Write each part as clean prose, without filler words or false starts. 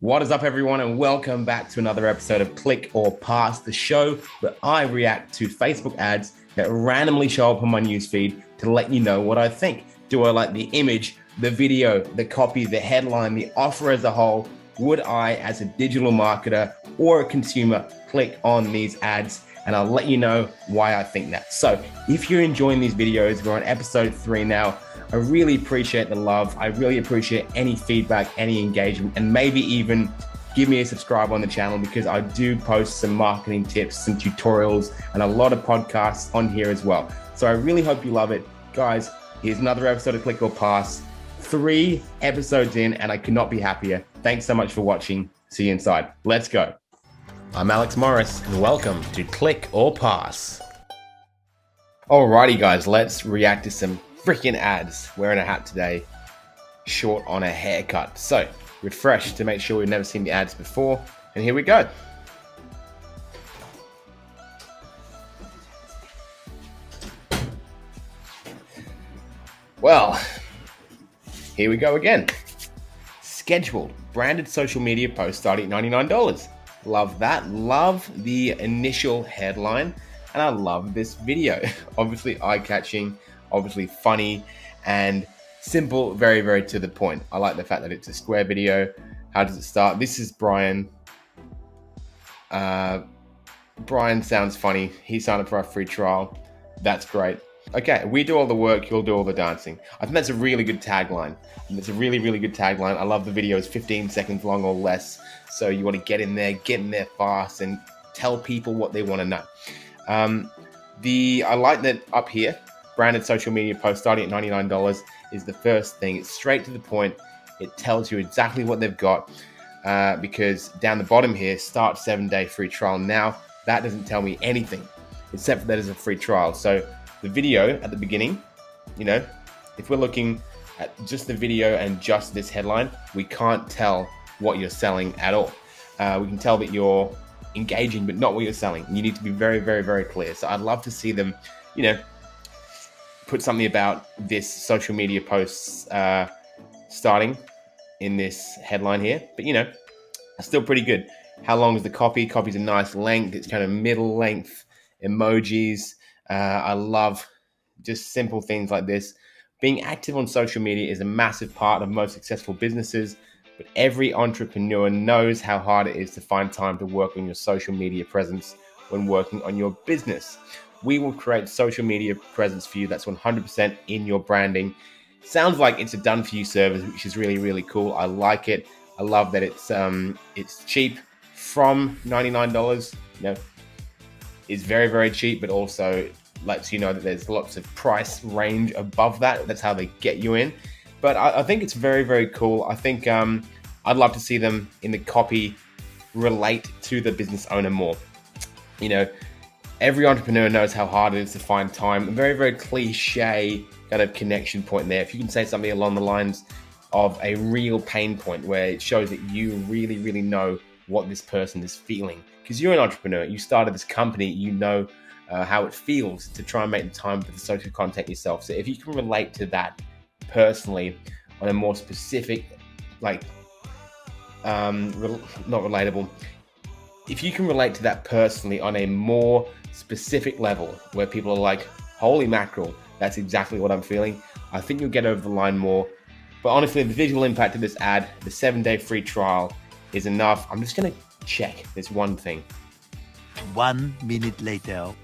What is up, everyone, and welcome back to another episode of Click or Pass, the show where I react to Facebook ads that randomly show up on my newsfeed to let you know what I think. Do I like the image, the video, the copy, the headline, the offer as a whole? Would I, as a digital marketer or a consumer, click on these ads? And I'll let you know why I think that. So if you're enjoying these videos, we're on episode 3 now. I really appreciate the love. I really appreciate any feedback, any engagement, and maybe even give me a subscribe on the channel because I do post some marketing tips, some tutorials, and a lot of podcasts on here as well. So I really hope you love it. Guys, here's another episode of Click or Pass. 3 episodes in, and I could not be happier. Thanks so much for watching. See you inside. Let's go. I'm Alex Morris, and welcome to Click or Pass. Alrighty, guys, let's react to some freaking ads. Wearing a hat today, short on a haircut. So refresh to make sure we've never seen the ads before, and here we go. Well, here we go again. Scheduled branded social media post starting at $99. Love that. Love the initial headline, and I love this video. Obviously eye-catching, obviously funny, and simple, very, very to the point. I like the fact that it's a square video. How does it start? This is Brian. Brian sounds funny. He signed up for our free trial. That's great. Okay, we do all the work, you'll do all the dancing. I think that's a really good tagline. It's a really, really good tagline. I love the video. It's 15 seconds long or less. So you want to get in there fast, and tell people what they want to know. I like that up here, branded social media post starting at $99 is the first thing. It's straight to the point. It tells you exactly what they've got because down the bottom here, start 7-day free trial. Now, that doesn't tell me anything except for that it's a free trial. So the video at the beginning, if we're looking at just the video and just this headline, we can't tell what you're selling at all. We can tell that you're engaging, but not what you're selling. You need to be very, very, very clear. So I'd love to see them, put something about this social media posts starting in this headline here. But, still pretty good. How long is the copy? Copy's a nice length. It's kind of middle length emojis. I love just simple things like this. Being active on social media is a massive part of most successful businesses, but every entrepreneur knows how hard it is to find time to work on your social media presence when working on your business. We will create social media presence for you that's 100% in your branding. Sounds like it's a done-for-you service, which is really, really cool. I like it. I love that it's cheap from $99. Is very, very cheap, but also lets you know that there's lots of price range above that. That's how they get you in. But I think it's very, very cool. I think I'd love to see them in the copy relate to the business owner more. Every entrepreneur knows how hard it is to find time. A very, very cliche kind of connection point there. If you can say something along the lines of a real pain point where it shows that you really, really know what this person is feeling. Because you're an entrepreneur, you started this company, you know how it feels to try and make the time for the social content yourself. So if you can relate to that personally on a more specific, not relatable, if you can relate to that personally on a more specific level where people are like, holy mackerel, that's exactly what I'm feeling, I think you'll get over the line more. But honestly, the visual impact of this ad, the 7-day free trial is enough. I'm just going to check this one thing. 1 minute later.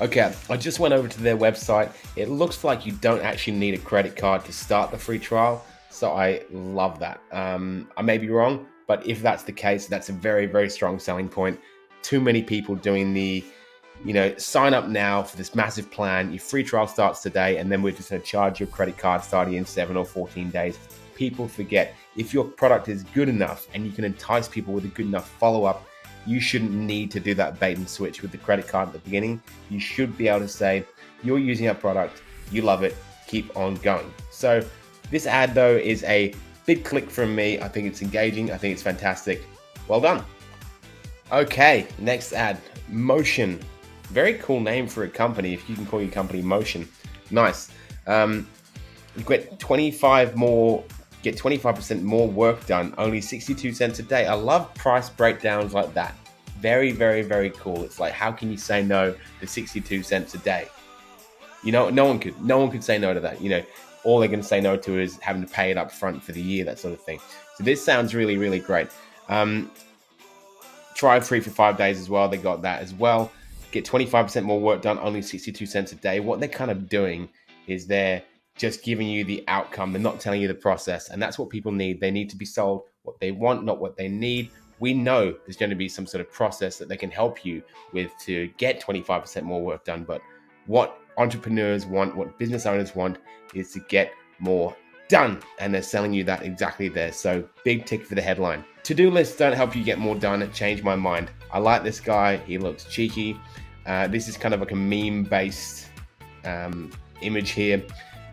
Okay, I just went over to their website. It looks like you don't actually need a credit card to start the free trial. So I love that. I may be wrong, but if that's the case, that's a very, very strong selling point. Too many people doing the, sign up now for this massive plan. Your free trial starts today, and then we're just going to charge your credit card starting in 7 or 14 days. People forget. If your product is good enough and you can entice people with a good enough follow-up, you shouldn't need to do that bait and switch with the credit card at the beginning. You should be able to say, you're using our product, you love it, keep on going. So this ad though is a big click from me. I think it's engaging. I think it's fantastic. Well done. Okay, next ad, Motion. Very cool name for a company if you can call your company Motion. Nice. You get 25 more Get 25% more work done, only 62 cents a day. I love price breakdowns like that. Very, very, very cool. It's like, how can you say no to 62 cents a day? You know, no one could say no to that. You know, all they're going to say no to is having to pay it up front for the year, that sort of thing. So this sounds really, really great. Try free for 5 days as well. They got that as well. Get 25% more work done, only 62 cents a day. What they're kind of doing is they're just giving you the outcome. They're not telling you the process. And that's what people need. They need to be sold what they want, not what they need. We know there's going to be some sort of process that they can help you with to get 25% more work done. But what entrepreneurs want, what business owners want, is to get more done. And they're selling you that exactly there. So big tick for the headline. To-do lists don't help you get more done. Change my mind. I like this guy. He looks cheeky. This is kind of like a meme-based image here.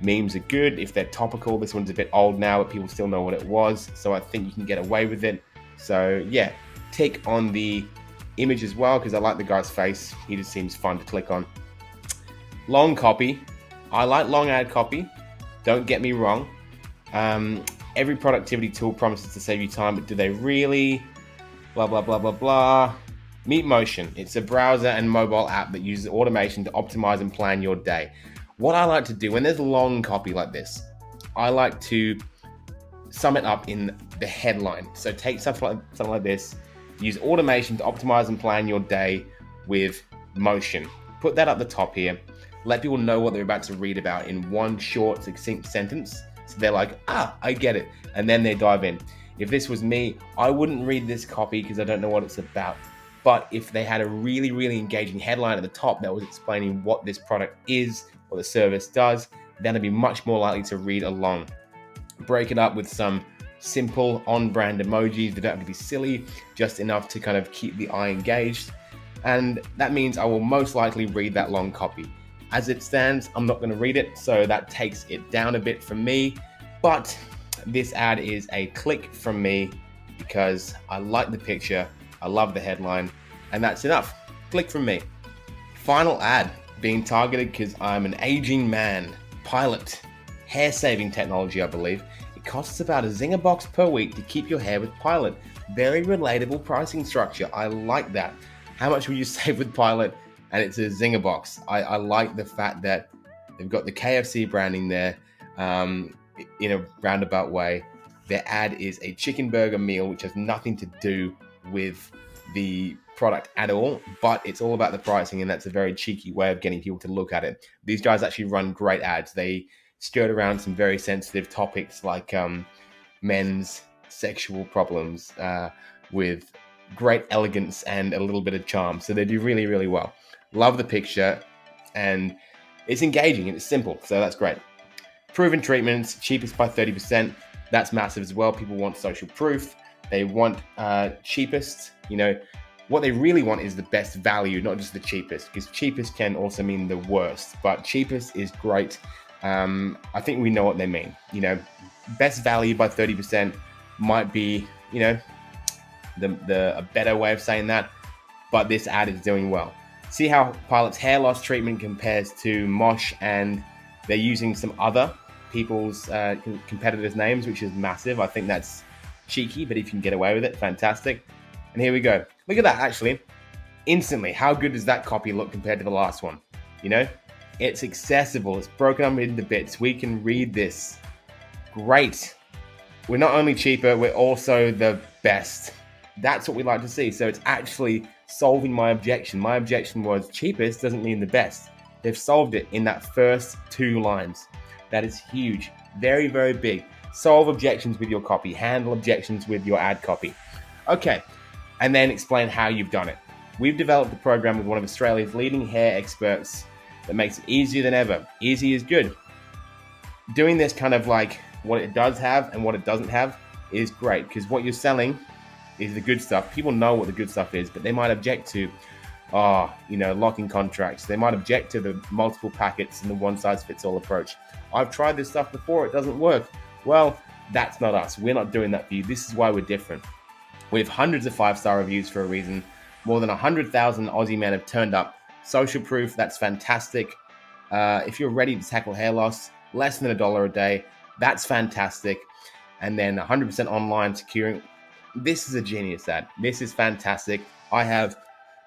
Memes are good if they're topical. This one's a bit old now, but people still know what it was. So I think you can get away with it. So yeah, tick on the image as well, because I like the guy's face. He just seems fun to click on. Long copy. I like long ad copy. Don't get me wrong. Every productivity tool promises to save you time, but do they really? Blah, blah, blah, blah, blah. Meet Motion. It's a browser and mobile app that uses automation to optimize and plan your day. What I like to do when there's long copy like this, I like to sum it up in the headline. So take something like this, use automation to optimize and plan your day with Motion. Put that up the top here. Let people know what they're about to read about in one short, succinct sentence. So they're like, I get it. And then they dive in. If this was me, I wouldn't read this copy because I don't know what it's about. But if they had a really, really engaging headline at the top that was explaining what this product is, what the service does, then I'd be much more likely to read along. Break it up with some simple on-brand emojis. They don't have to be silly, just enough to kind of keep the eye engaged. And that means I will most likely read that long copy. As it stands, I'm not going to read it, so that takes it down a bit for me. But this ad is a click from me because I like the picture, I love the headline, and that's enough. Click from me. Final ad, being targeted because I'm an aging man. Pilot, hair-saving technology, I believe. It costs about a zinger box per week to keep your hair with Pilot. Very relatable pricing structure. I like that. How much will you save with Pilot? And it's a zinger box. I like the fact that they've got the KFC branding there in a roundabout way. Their ad is a chicken burger meal, which has nothing to do with the product at all, but it's all about the pricing, and that's a very cheeky way of getting people to look at it. These guys actually run great ads. They skirt around some very sensitive topics like men's sexual problems with great elegance and a little bit of charm. So they do really, really well. Love the picture, and it's engaging and it's simple, so that's great. Proven treatments, cheapest by 30%. That's massive as well. People want social proof. They want cheapest. You know, what they really want is the best value, not just the cheapest, because cheapest can also mean the worst, but cheapest is great. I think we know what they mean. You know, best value by 30% might be, you know, a better way of saying that, but this ad is doing well. See how Pilot's hair loss treatment compares to Mosh, and they're using some other people's competitors' names, which is massive. I think that's cheeky, but if you can get away with it, fantastic. And here we go. Look at that, actually. Instantly, how good does that copy look compared to the last one? You know, it's accessible. It's broken up into bits. We can read this. Great. We're not only cheaper, we're also the best. That's what we like to see. So it's actually solving my objection. My objection was cheapest doesn't mean the best. They've solved it in that first 2 lines. That is huge. Very, very big. Solve objections with your copy. Handle objections with your ad copy. Okay. And then explain how you've done it. We've developed a program with one of Australia's leading hair experts that makes it easier than ever. Easy is good. Doing this kind of like what it does have and what it doesn't have is great, because what you're selling is the good stuff. People know what the good stuff is, but they might object to, locking contracts. They might object to the multiple packets and the one-size-fits-all approach. I've tried this stuff before, it doesn't work. Well, that's not us. We're not doing that for you. This is why we're different. We have hundreds of 5-star reviews for a reason. More than 100,000 Aussie men have turned up. Social proof, that's fantastic. If you're ready to tackle hair loss, less than $1 a day, that's fantastic. and then 100% online securing. This is a genius ad. This is fantastic. I have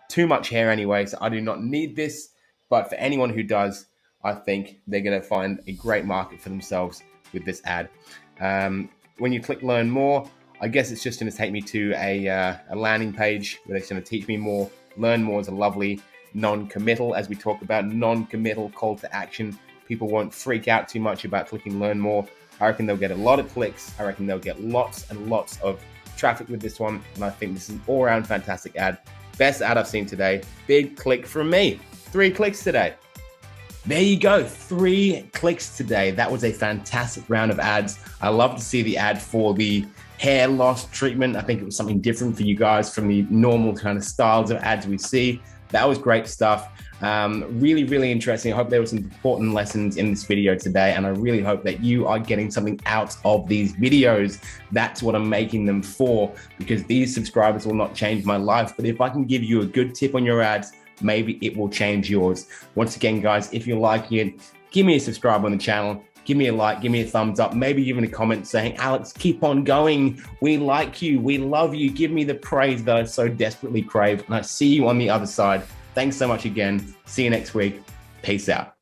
too much hair anyway, so I do not need this. But for anyone who does, I think they're going to find a great market for themselves with this ad. When you click learn more, I guess it's just going to take me to a landing page where it's going to teach me more. Learn more is a lovely non-committal, as we talk about, non-committal call to action. People won't freak out too much about clicking learn more. I reckon they'll get a lot of clicks. I reckon they'll get lots and lots of traffic with this one. And I think this is an all-around fantastic ad. Best ad I've seen today. Big click from me. 3 clicks today. There you go, 3 clicks today. That was a fantastic round of ads. I love to see the ad for the hair loss treatment. I think it was something different for you guys from the normal kind of styles of ads we see. That was great stuff. Really, really interesting. I hope there were some important lessons in this video today, and I really hope that you are getting something out of these videos. That's what I'm making them for, because these subscribers will not change my life. But if I can give you a good tip on your ads, maybe it will change yours. Once again, guys, if you're liking it, give me a subscribe on the channel. Give me a like, give me a thumbs up, maybe even a comment saying, Alex, keep on going. We like you, we love you. Give me the praise that I so desperately crave. And I see you on the other side. Thanks so much again. See you next week. Peace out.